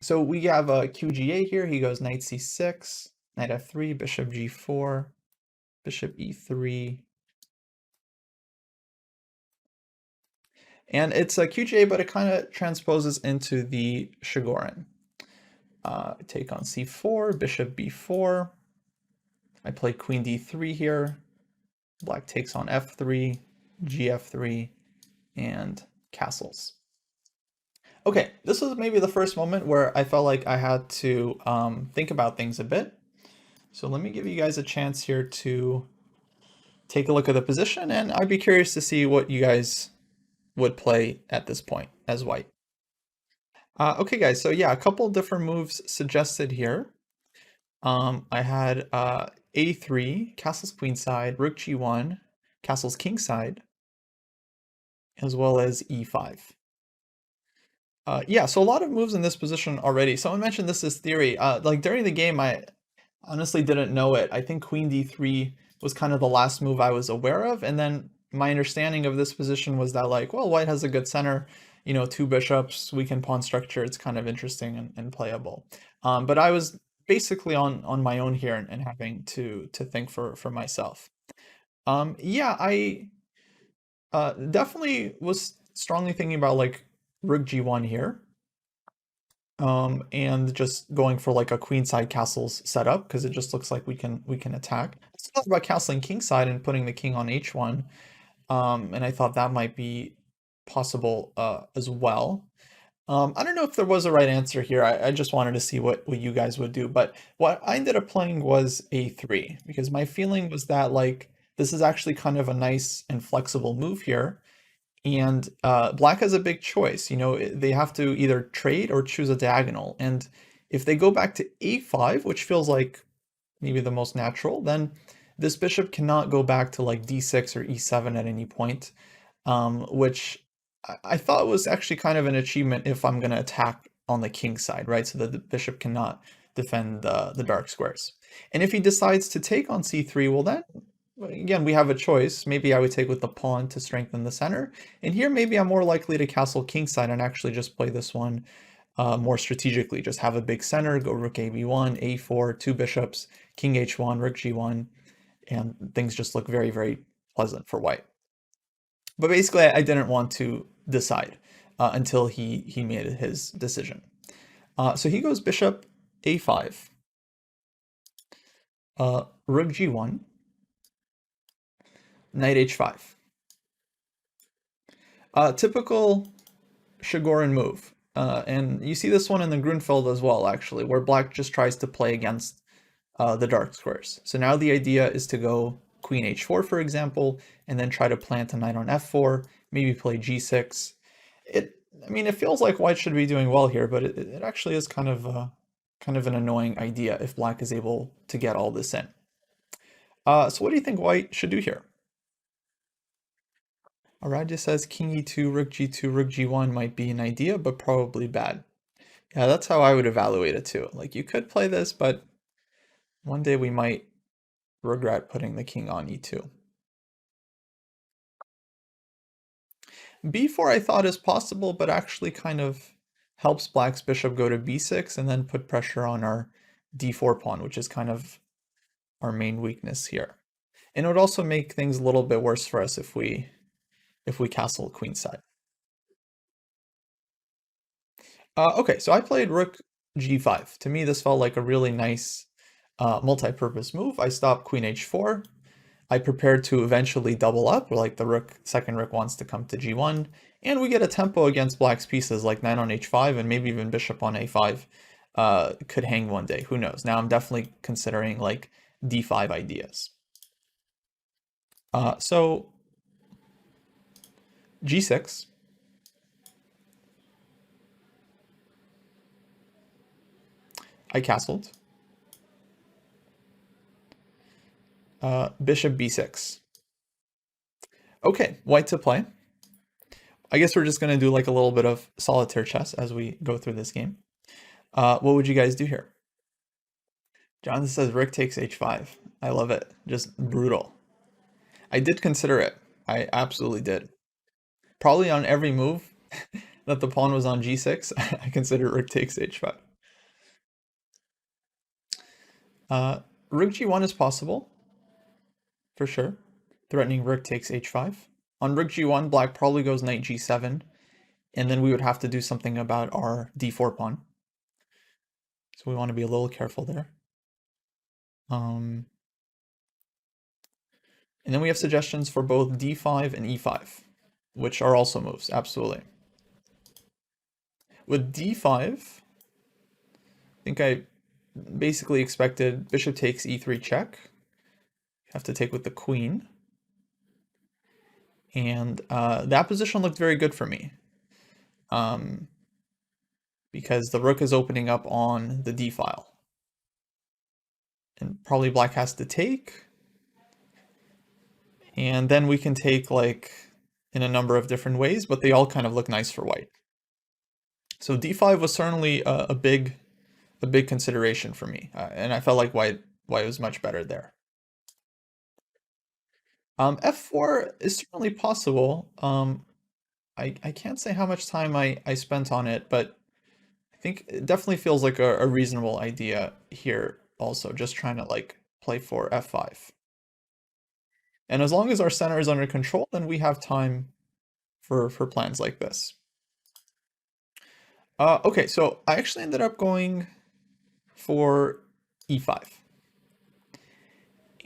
So we have a QGA here. He goes knight c6, knight f3, bishop g4, bishop e3. And it's a QGA, but it kind of transposes into the Shigorin. Take on c4, bishop b4. I play queen d3 here. Black takes on f3, gf3, and castles. Okay, this was maybe the first moment where I felt like I had to think about things a bit. So let me give you guys a chance here to take a look at the position, and I'd be curious to see what you guys would play at this point as white. Okay, guys, so yeah, a couple different moves suggested here. I had a3, castle's queenside, rook g1, castle's kingside, as well as e5. Yeah, so a lot of moves in this position already. Someone mentioned this is theory. Like during the game, I honestly didn't know it. I think queen d3 was kind of the last move I was aware of, and then my understanding of this position was that like, well, white has a good center, you know, two bishops, weakened pawn structure, it's kind of interesting and playable. But I was basically on my own here and having to think for myself. Yeah, I definitely was strongly thinking about like rook g1 here. And just going for like a queenside castles setup because it just looks like we can attack. I also thought about castling kingside and putting the king on h1, and I thought that might be possible as well. I don't know if there was a right answer here. I just wanted to see what you guys would do, but what I ended up playing was a3 because my feeling was that like this is actually kind of a nice and flexible move here. And black has a big choice. You know, they have to either trade or choose a diagonal. And if they go back to a5, which feels like maybe the most natural, then this bishop cannot go back to like d6 or e7 at any point, which I thought was actually kind of an achievement if I'm going to attack on the king side, right? So that the bishop cannot defend the dark squares. And if he decides to take on c3, well, then again, we have a choice. Maybe I would take with the pawn to strengthen the center. And here, maybe I'm more likely to castle kingside and actually just play this one more strategically. Just have a big center, go rook ab1, a4, two bishops, king h1, rook g1, and things just look very, very pleasant for white. But basically, I didn't want to decide until he made his decision. So he goes bishop a5, rook g1, knight h5. Typical Shigorin move. And you see this one in the Grunfeld as well, actually, where black just tries to play against the dark squares. So now the idea is to go queen h4, for example, and then try to plant a knight on f4, maybe play g6. I mean, it feels like white should be doing well here, but it actually is kind of an annoying idea if black is able to get all this in. So what do you think white should do here? Aradia says king e2, rook g2, rook g1 might be an idea, but probably bad. Yeah, that's how I would evaluate it too. Like, you could play this, but one day we might regret putting the king on e2. b4 I thought is possible, but actually kind of helps black's bishop go to b6 and then put pressure on our d4 pawn, which is kind of our main weakness here. And it would also make things a little bit worse for us if we castle queenside. Okay, so I played rook g5. To me, this felt like a really nice multi-purpose move. I stopped queen h4. I prepared to eventually double up, like the second rook wants to come to g1, and we get a tempo against black's pieces like knight on h5 and maybe even bishop on a5 could hang one day. Who knows? Now I'm definitely considering like d5 ideas. So g6. I castled. Bishop b6. Okay, white to play. I guess we're just going to do like a little bit of solitaire chess as we go through this game. What would you guys do here? Jonathan says rook takes h5. I love it. Just brutal. I did consider it. I absolutely did. Probably on every move that the pawn was on g6, I considered rook takes h5. Uh, Rook g1 is possible, for sure. Threatening rook takes h5. On rook g1, black probably goes knight g7, and then we would have to do something about our d4 pawn. So we want to be a little careful there. Um, and then we have suggestions for both d5 and e5, which are also moves, absolutely. With d5, I think I basically expected bishop takes e3 check. Have to take with the queen. And that position looked very good for me. Because the rook is opening up on the d file. And probably black has to take. And then we can take like in a number of different ways, but they all kind of look nice for white. So d5 was certainly a big consideration for me, and I felt like white was much better there. F4 is certainly possible. I can't say how much time I spent on it, but I think it definitely feels like a reasonable idea here also, just trying to like play for f5. And as long as our center is under control, then we have time for plans like this. Okay, so I actually ended up going for e5.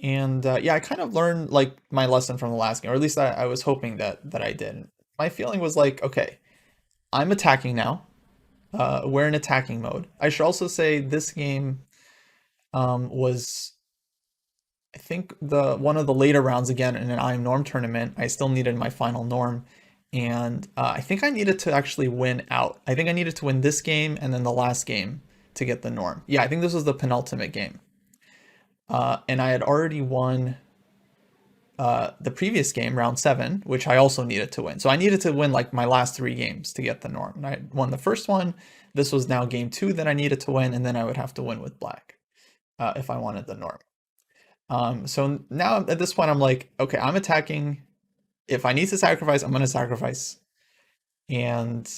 And yeah, I kind of learned like my lesson from the last game, or at least I was hoping that I did. My feeling was like, okay, I'm attacking now. We're in attacking mode. I should also say this game was, I think, the one of the later rounds again in an IM Norm tournament. I still needed my final Norm, and I think I needed to actually win out. I think I needed to win this game and then the last game to get the Norm. Yeah, I think this was the penultimate game. And I had already won the previous game, round 7, which I also needed to win. So I needed to win like my last 3 games to get the Norm. And I won the first one. This was now game 2 that I needed to win, and then I would have to win with black if I wanted the Norm. So now at this point, I'm like, okay, I'm attacking. If I need to sacrifice, I'm going to sacrifice. And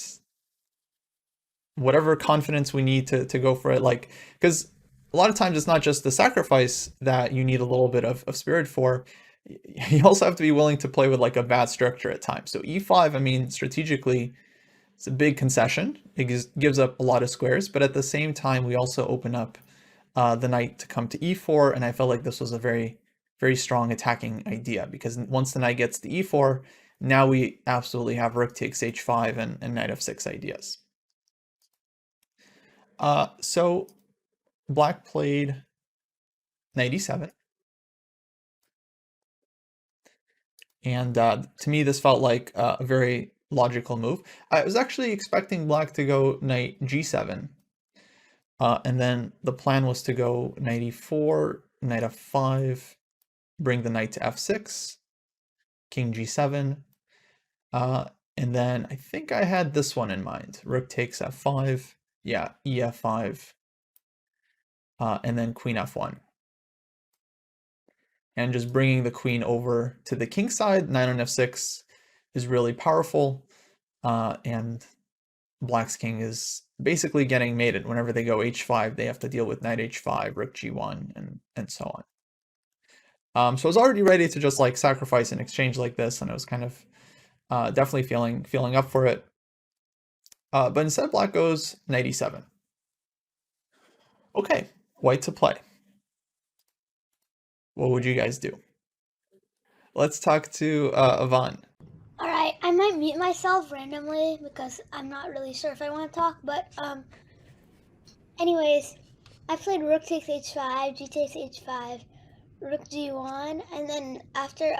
whatever confidence we need to go for it, like, because a lot of times it's not just the sacrifice that you need a little bit of spirit for. You also have to be willing to play with like a bad structure at times. So e5, I mean, strategically, it's a big concession. It gives up a lot of squares, but at the same time, we also open up the knight to come to e4, and I felt like this was a very, very strong attacking idea, because once the knight gets to e4, now we absolutely have rook takes h5 and knight f6 ideas. So black played knight e7. And to me, this felt like a very logical move. I was actually expecting black to go knight g7. And then the plan was to go knight e4, knight f5, bring the knight to f6, king g7. And then I think I had this one in mind. Rook takes f5. Yeah, ef5. And then queen f1. And just bringing the queen over to the king side, knight on f6 is really powerful. And black's king is basically getting mated. Whenever they go h5, they have to deal with knight h5, rook g1, and so on. So I was already ready to just like sacrifice an exchange like this, and I was kind of definitely feeling up for it. But instead, black goes knight e7. Okay, white to play. What would you guys do? Let's talk to Yvonne. Alright, I might mute myself randomly because I'm not really sure if I want to talk, but anyways, I played rook takes h5, g takes h5, rook g1, and then after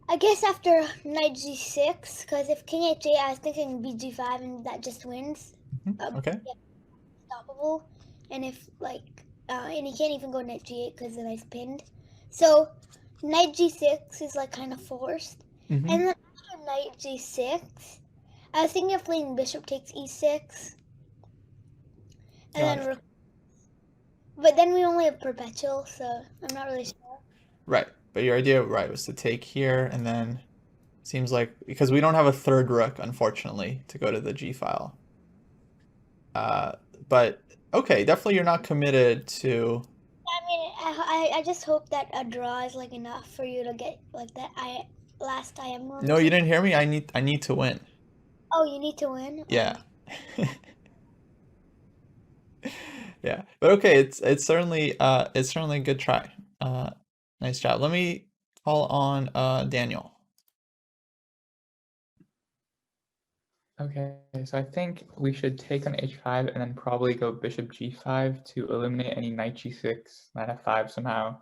I guess after knight g6, because if king h8, I was thinking bg5 and that just wins. Okay. Yeah, stoppable. And if like and he can't even go knight g8 because the knight's pinned. So knight g6 is like kind of forced. Mm-hmm. And then after knight g6, I was thinking of playing bishop takes e6. And Got then it. rook. But then we only have perpetual, so I'm not really sure. Right. But your idea, right, was to take here, and then seems like, because we don't have a third rook, unfortunately, to go to the g file. Uh, but Okay, definitely you're not committed to. I mean, I just hope that a draw is like enough for you to get like that I last IM norm or No, you didn't something. hear me. I need to win. Oh, you need to win. Yeah. Yeah. But okay, it's certainly a good try. Uh nice job. Let me call on Daniel. Okay, so I think we should take on h5 and then probably go bishop g5 to eliminate any knight g6, knight f5 somehow,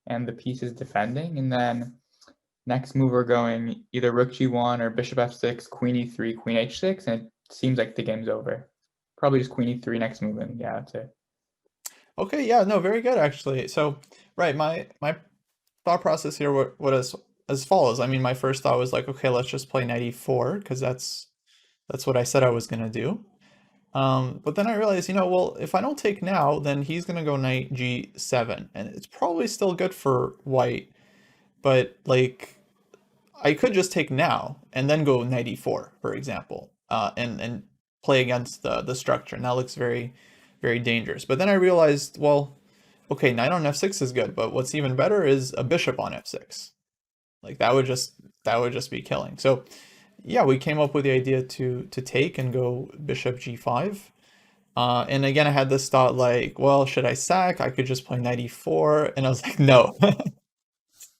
and the piece is defending. And then next move we're going either rook g1 or bishop f6, queen e3, queen h6, and it seems like the game's over. Probably just queen e3 next move, and yeah, that's it. Okay, yeah, no, very good actually. So, right, my thought process here what is as follows. I mean, my first thought was like, okay, let's just play knight e4 because that's what I said I was gonna do. But then I realized, well, if I don't take now, then he's gonna go knight g7, and it's probably still good for white, but like I could just take now and then go knight e4, for example, and play against the structure, and that looks very, very dangerous. But then I realized, well, okay, knight on f6 is good, but what's even better is a bishop on f6. Like that would just be killing. So yeah, we came up with the idea to take and go bishop g5. And again, I had this thought like, well, should I sack? I could just play knight e4, and I was like, no,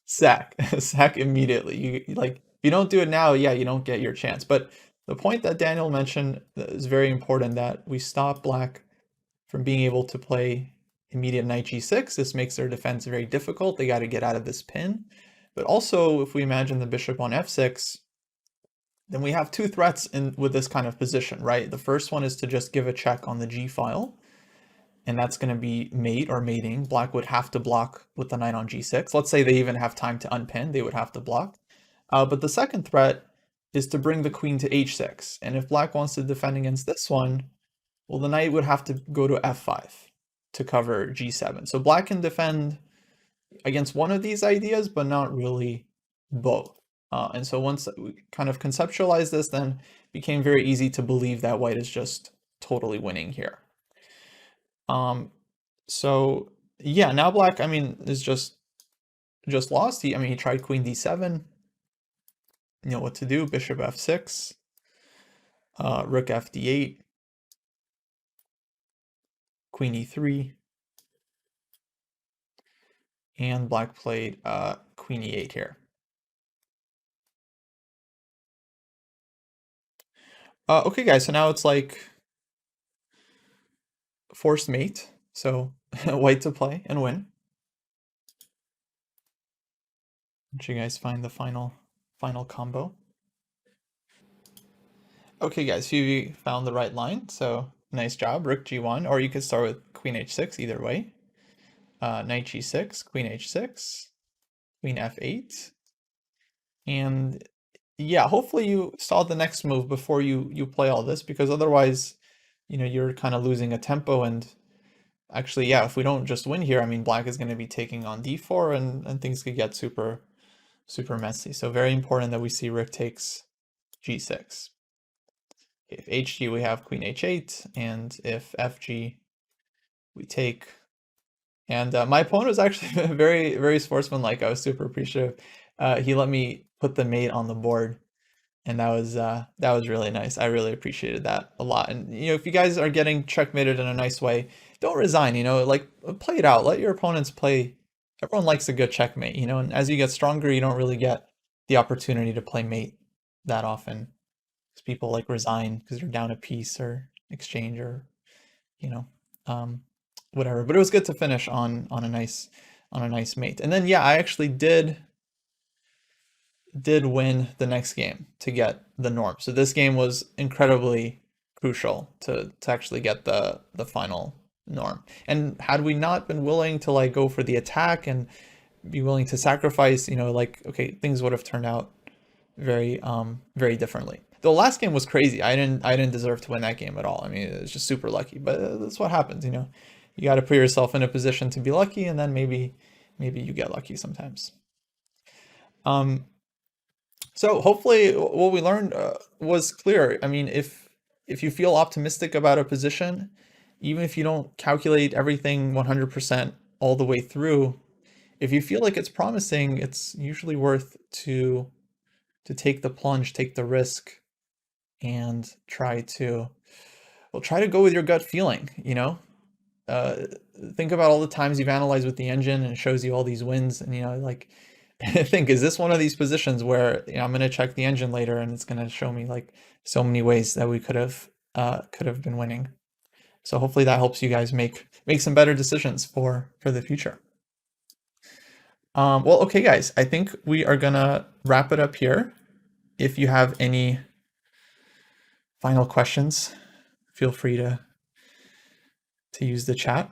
sack, sack immediately. Like, if you don't do it now, yeah, you don't get your chance. But the point that Daniel mentioned is very important, that we stop black from being able to play immediate knight g6. This makes their defense very difficult. They got to get out of this pin. But also, if we imagine the bishop on f6, then we have two threats in with this kind of position, right? The first one is to just give a check on the g file, and that's going to be mate or mating. Black would have to block with the knight on g6. Let's say they even have time to unpin, they would have to block. But the second threat is to bring the queen to h6. And if black wants to defend against this one, well, the knight would have to go to f5 to cover g7. So black can defend against one of these ideas, but not really both. And so once we kind of conceptualize this, then it became very easy to believe that white is just totally winning here. So yeah, now black, I mean, is just lost. He tried queen d7. You know what to do. Bishop f6, rook f d8, queen e3, and black played queen e8 here. Okay, guys, so now it's like forced mate. So white to play and win. Did you guys find the final combo? Okay, guys, you found the right line, so nice job. Rook g1, or you could start with queen h6, either way. Knight g6, queen h6, queen f8, and yeah, hopefully you saw the next move before you play all this, because otherwise, you're kind of losing a tempo. And actually, yeah, if we don't just win here, I mean, black is going to be taking on d4, and things could get super, super messy. So very important that we see rook takes g6. If hg, we have queen h8, and if fg, we take. And my opponent was actually very, very sportsmanlike. I was super appreciative. He let me put the mate on the board, and that was really nice. I really appreciated that a lot. And if you guys are getting checkmated in a nice way, don't resign. Like, play it out. Let your opponents play. Everyone likes a good checkmate. And as you get stronger, you don't really get the opportunity to play mate that often, because people like resign because they're down a piece or exchange, or you know, um, whatever. But it was good to finish on a nice mate. And then yeah, I actually did win the next game to get the norm. So this game was incredibly crucial to actually get the final norm. And had we not been willing to like go for the attack and be willing to sacrifice, like, okay, things would have turned out very differently. The last game was crazy. I didn't deserve to win that game at all. I mean, it was just super lucky, but that's what happens. You got to put yourself in a position to be lucky, and then maybe you get lucky sometimes. So hopefully what we learned was clear. I mean, if you feel optimistic about a position, even if you don't calculate everything 100% all the way through, if you feel like it's promising, it's usually worth to take the plunge, take the risk, and try to go with your gut feeling, you know? Uh, think about all the times you've analyzed with the engine and it shows you all these wins, and like think, is this one of these positions where I'm going to check the engine later and it's going to show me like so many ways that we could have been winning. So hopefully that helps you guys make some better decisions for the future. Well, okay, guys, I think we are gonna wrap it up here. If you have any final questions, feel free to use the chat.